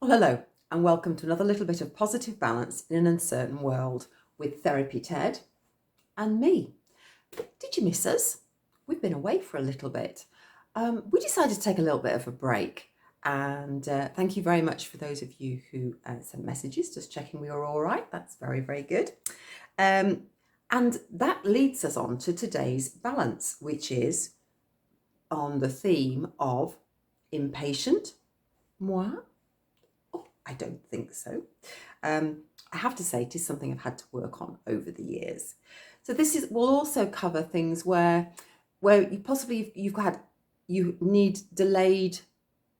Well, hello, and welcome to another little bit of positive balance in an uncertain world with Therapy Ted and me. Did you miss us? We've been away for a little bit. We decided to take a little bit of a break, and thank you very much for those of you who sent messages just checking we were all right. That's very, very good. And that leads us on to today's balance, which is on the theme of impatient, moi. I don't think so. I have to say it is something I've had to work on over the years. So this will also cover things where you need delayed,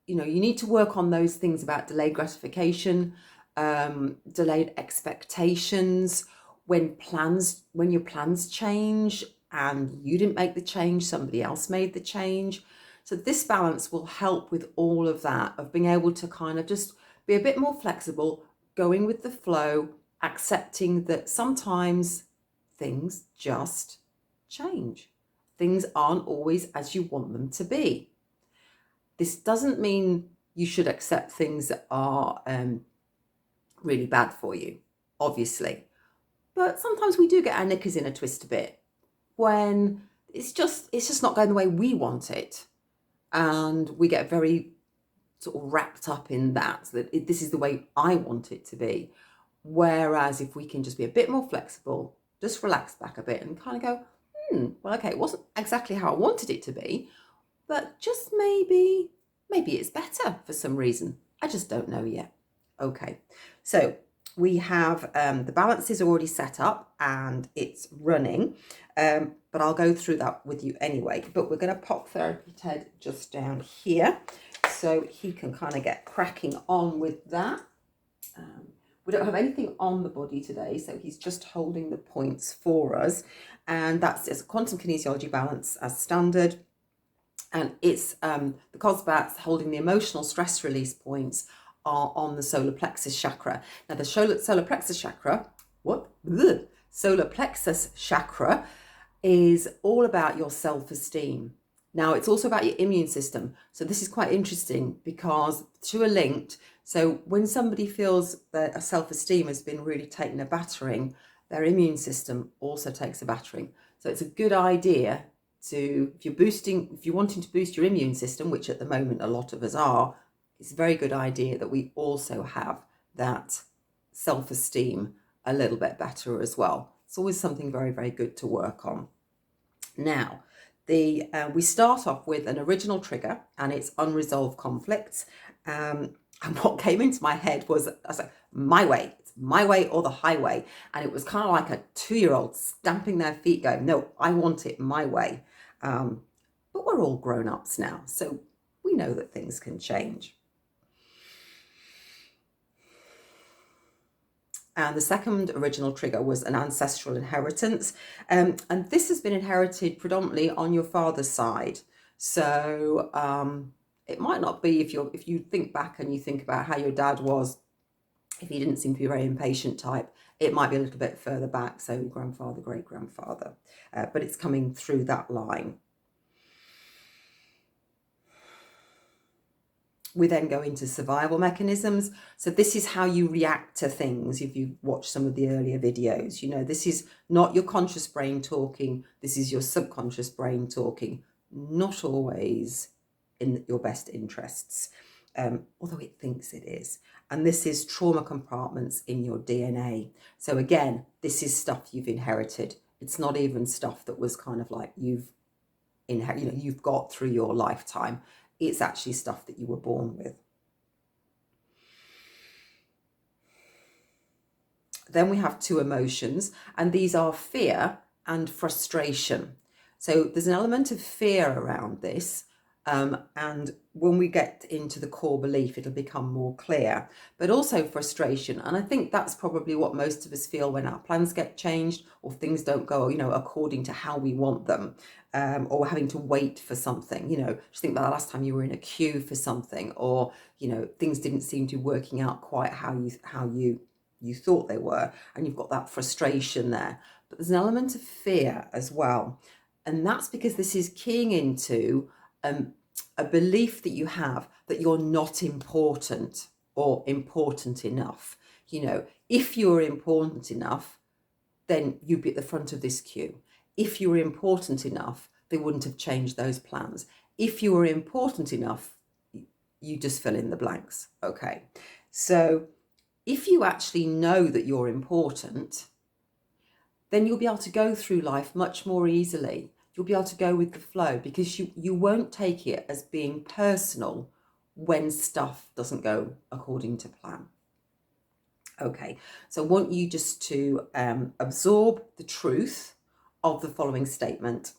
you need to work on those things about delayed gratification, delayed expectations, when your plans change and you didn't make the change, somebody else made the change. So this balance will help with all of that, of being able to kind of just be a bit more flexible, going with the flow, accepting that sometimes things just change. Things aren't always as you want them to be. This doesn't mean you should accept things that are really bad for you, obviously. But sometimes we do get our knickers in a twist a bit when it's just not going the way we want it. And we get very sort of wrapped up in that this is the way I want it to be. Whereas if we can just be a bit more flexible, just relax back a bit and kind of go, well, okay, it wasn't exactly how I wanted it to be, but just maybe it's better for some reason. I just don't know yet. Okay, so we have the balance is already set up and it's running, but I'll go through that with you anyway. But we're going to pop Therapy Ted just down here so he can kind of get cracking on with that. We don't have anything on the body today, so he's just holding the points for us, and that's a quantum kinesiology balance as standard. And it's the Cosbats holding the emotional stress release points are on the solar plexus chakra. Now the solar plexus chakra, solar plexus chakra is all about your self-esteem. Now it's also about your immune system. So this is quite interesting because two are linked. So when somebody feels that a self-esteem has been really taken a battering, their immune system also takes a battering. So it's a good idea to, if you're wanting to boost your immune system, which at the moment a lot of us are, it's a very good idea that we also have that self-esteem a little bit better as well. It's always something very, very good to work on. Now, we start off with an original trigger, and it's unresolved conflicts. And what came into my head was, I was like, my way. It's my way or the highway. And it was kind of like a 2-year-old stamping their feet going, no, I want it my way. But we're all grown-ups now, so we know that things can change. And the second original trigger was an ancestral inheritance. And this has been inherited predominantly on your father's side. So it might not be, if you think back and you think about how your dad was, if he didn't seem to be a very impatient type, it might be a little bit further back, so grandfather, great-grandfather, but it's coming through that line. We then go into survival mechanisms. So this is how you react to things. If you watch some of the earlier videos, this is not your conscious brain talking. This is your subconscious brain talking, not always in your best interests, although it thinks it is. And this is trauma compartments in your DNA. So again, this is stuff you've inherited. It's not even stuff that was kind of like you've got through your lifetime. It's actually stuff that you were born with. Then we have two emotions, and these are fear and frustration. So there's an element of fear around this. And when we get into the core belief, it'll become more clear, but also frustration. And I think that's probably what most of us feel when our plans get changed or things don't go, according to how we want them, or having to wait for something. Just think about the last time you were in a queue for something, or, things didn't seem to be working out quite how you thought they were, and you've got that frustration there. But there's an element of fear as well. And that's because this is keying into a belief that you have that you're not important. or important enough. You know, if you're important enough, then you'd be at the front of this queue. If you were important enough, they wouldn't have changed those plans. If you were important enough, you just fill in the blanks. Okay. So if you actually know that you're important, then you'll be able to go through life much more easily. You'll be able to go with the flow because you won't take it as being personal when stuff doesn't go according to plan. Okay, so I want you just to absorb the truth of the following statement,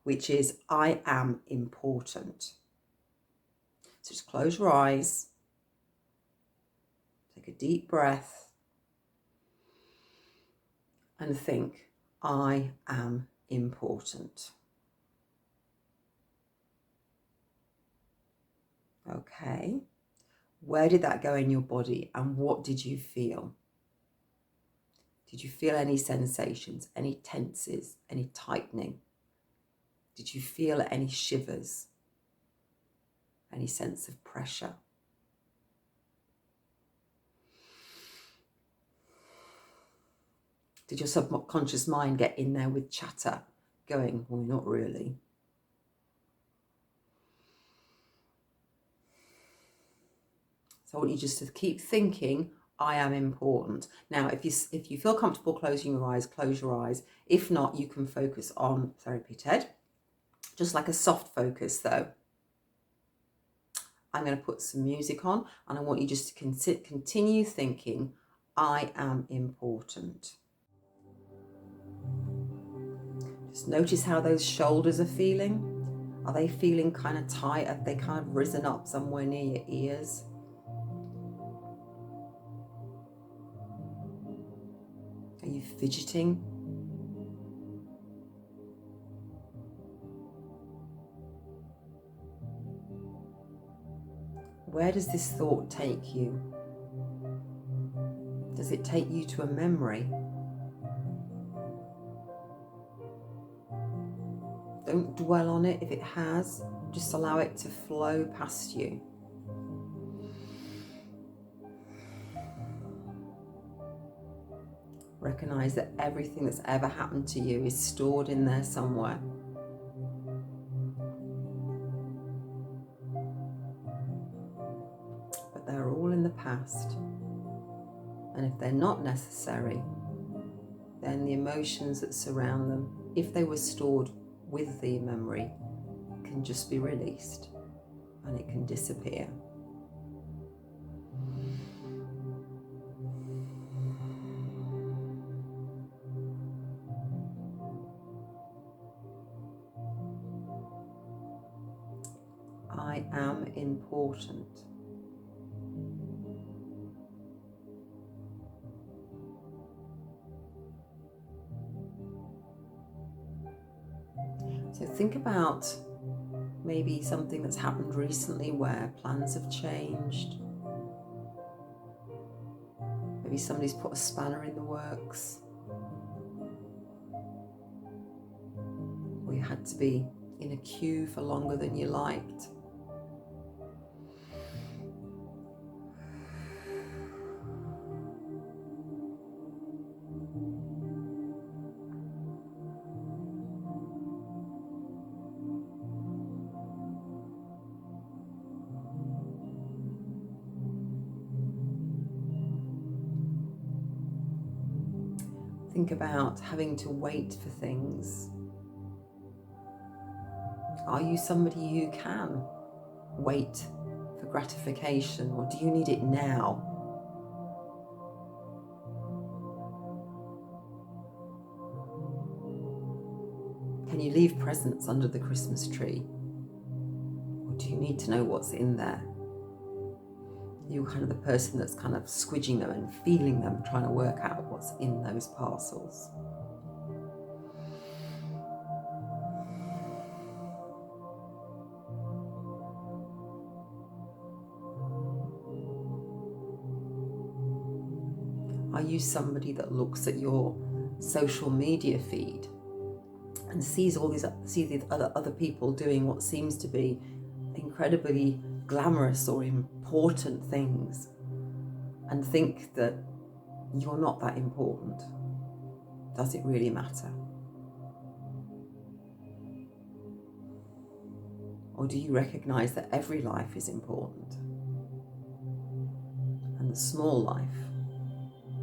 which is, I am important. So just close your eyes, take a deep breath, and think, I am important. Okay, where did that go in your body and what did you feel? Did you feel any sensations, any tenses, any tightening? Did you feel any shivers, any sense of pressure? Did your subconscious mind get in there with chatter, going, well, not really? So I want you just to keep thinking, I am important. Now, if you feel comfortable closing your eyes, close your eyes. If not, you can focus on Therapy TED. Just like a soft focus though. I'm going to put some music on and I want you just to continue thinking, I am important. Just notice how those shoulders are feeling. Are they feeling kind of tight? Have they kind of risen up somewhere near your ears? Are you fidgeting? Where does this thought take you? Does it take you to a memory? Don't dwell on it if it has. Just allow it to flow past you. Recognize that everything that's ever happened to you is stored in there somewhere. But they're all in the past. And if they're not necessary, then the emotions that surround them, if they were stored with the memory, can just be released and it can disappear. I am important. So think about maybe something that's happened recently where plans have changed. Maybe somebody's put a spanner in the works. Or you had to be in a queue for longer than you liked. Think about having to wait for things. Are you somebody who can wait for gratification, or do you need it now? Can you leave presents under the Christmas tree? Or do you need to know what's in there? You're kind of the person that's kind of squidging them and feeling them, trying to work out what's in those parcels. Are you somebody that looks at your social media feed and sees all these other people doing what seems to be incredibly glamorous or important things and think that you're not that important. Does it really matter? Or do you recognize that every life is important? And the small life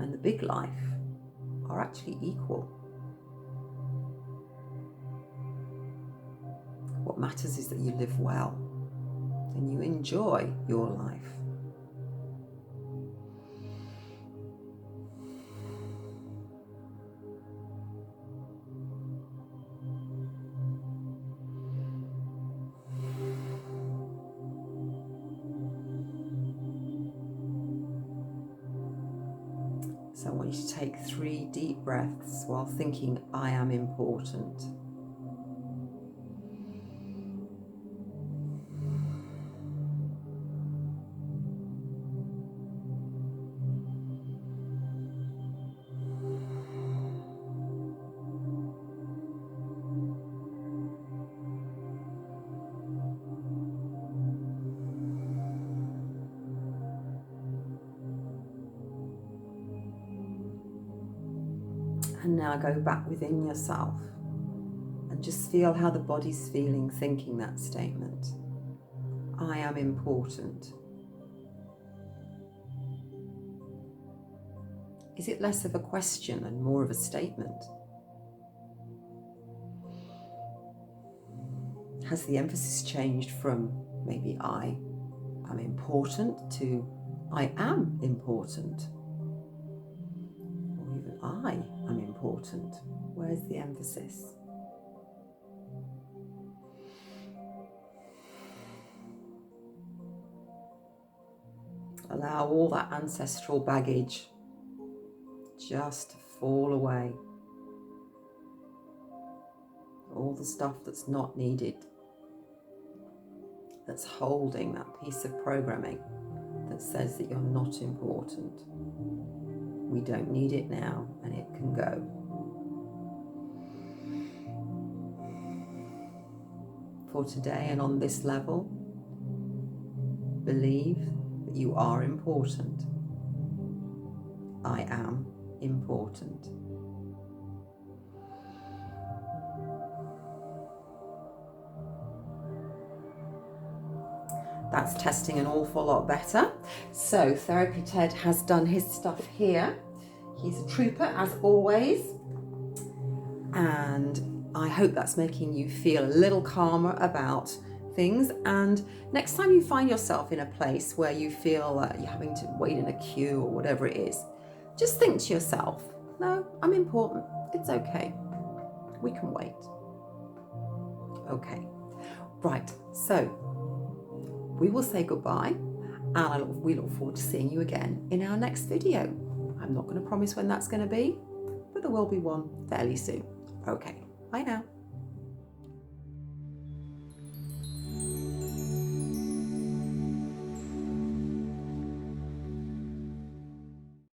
and the big life are actually equal. What matters is that you live well and you enjoy your life. So I want you to take 3 deep breaths while thinking, I am important. And now go back within yourself and just feel how the body's feeling thinking that statement. I am important. Is it less of a question and more of a statement? Has the emphasis changed from maybe I am important to I am important? Or even I am important. Where's the emphasis? Allow all that ancestral baggage just to fall away. All the stuff that's not needed, that's holding that piece of programming that says that you're not important. We don't need it now, and it can go. For today and on this level, believe that you are important. I am important. That's testing an awful lot better. So Therapy Ted has done his stuff here. He's a trooper as always. And I hope that's making you feel a little calmer about things. And next time you find yourself in a place where you feel you're having to wait in a queue or whatever it is, just think to yourself, no, I'm important. It's okay. We can wait. Okay. Right. So we will say goodbye, and we look forward to seeing you again in our next video. I'm not going to promise when that's going to be, but there will be one fairly soon. Okay, bye now.